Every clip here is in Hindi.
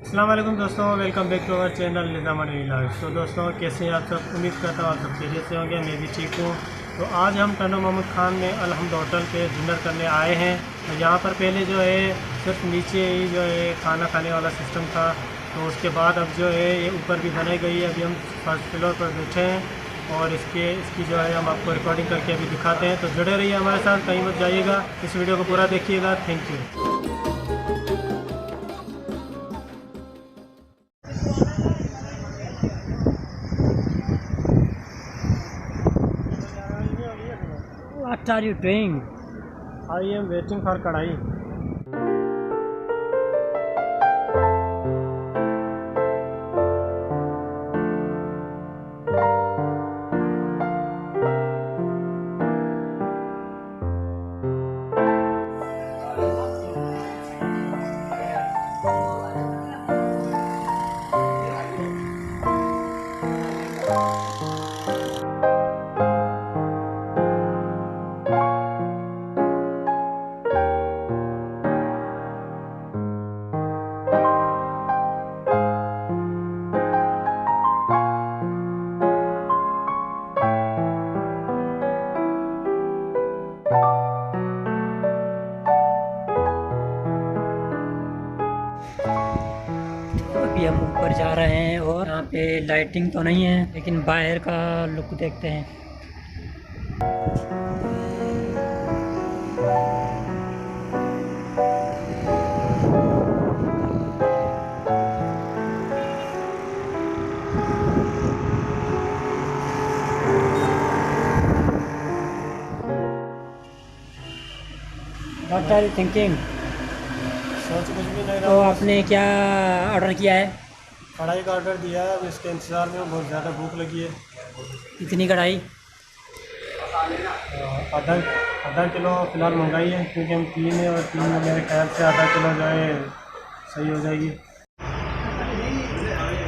अस्सलाम वालेकुम दोस्तों, welcome back to our channel Nizam vlog. तो दोस्तों कैसे हैं आप सब? उम्मीद करता हूँ आप सब खैरियत से होंगे। मैं भी ठीक हूँ। तो आज हम टनो महमूद खान में अलहमद होटल पे डिनर करने आए हैं। तो यहाँ पर पहले जो है सिर्फ नीचे ही जो है खाना खाने वाला सिस्टम था, तो उसके बाद अब जो है ये ऊपर भी बनाई गई है। अभी हम फर्स्ट फ्लोर पर बैठे हैं और इसकी जो है हम आपको रिकॉर्डिंग करके अभी दिखाते हैं। तो जुड़े रहिए हमारे साथ, कहीं मत जाइएगा, इस वीडियो को पूरा देखिएगा। Thank you. What are you doing? I am waiting for कढ़ाई। अभी हम ऊपर जा रहे हैं और यहाँ पे लाइटिंग तो नहीं है, लेकिन बाहर का लुक देखते हैं। What are you thinking? सोच कुछ भी नहीं तो रहा। आपने क्या ऑर्डर किया है? कढ़ाई का ऑर्डर दिया है, अब इसके इंतज़ार में बहुत ज़्यादा भूख लगी है। इतनी कढ़ाई? आधा किलो फ़िलहाल मंगाई है, क्योंकि हम 3 हैं और 3 में मेरे ख्याल से आधा किलो जो है सही हो जाएगी।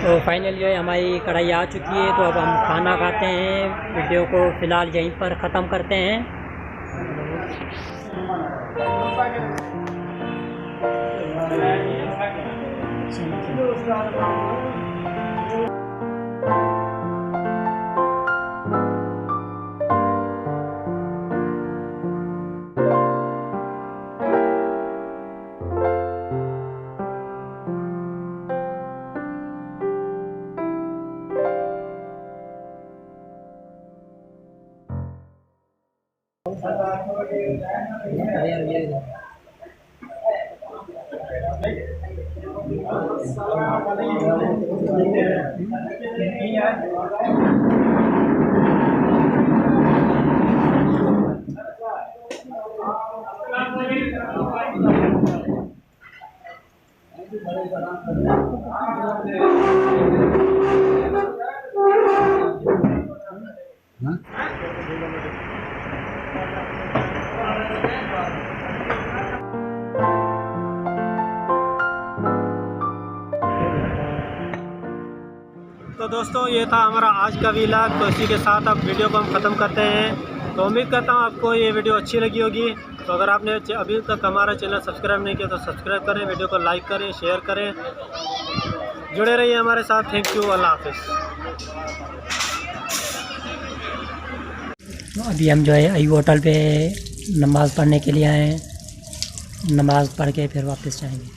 तो फाइनल जो है हमारी कढ़ाई आ चुकी है। तो अब हम खाना खाते हैं। वीडियो को फ़िलहाल यहीं पर ख़त्म करते हैं। तो दोस्तों ये था हमारा आज का व्लॉग। तो इसी के साथ अब वीडियो को हम ख़त्म करते हैं। तो उम्मीद करता हूँ आपको ये वीडियो अच्छी लगी होगी। तो अगर आपने अभी तक हमारा चैनल सब्सक्राइब नहीं किया तो सब्सक्राइब करें, वीडियो को लाइक करें, शेयर करें, जुड़े रहिए हमारे साथ। थैंक यू, अल्लाह हाफिज़। तो अभी हम जो है अय्यूब होटल पे नमाज़ पढ़ने के लिए आए हैं। नमाज़ पढ़ के फिर वापस जाएंगे।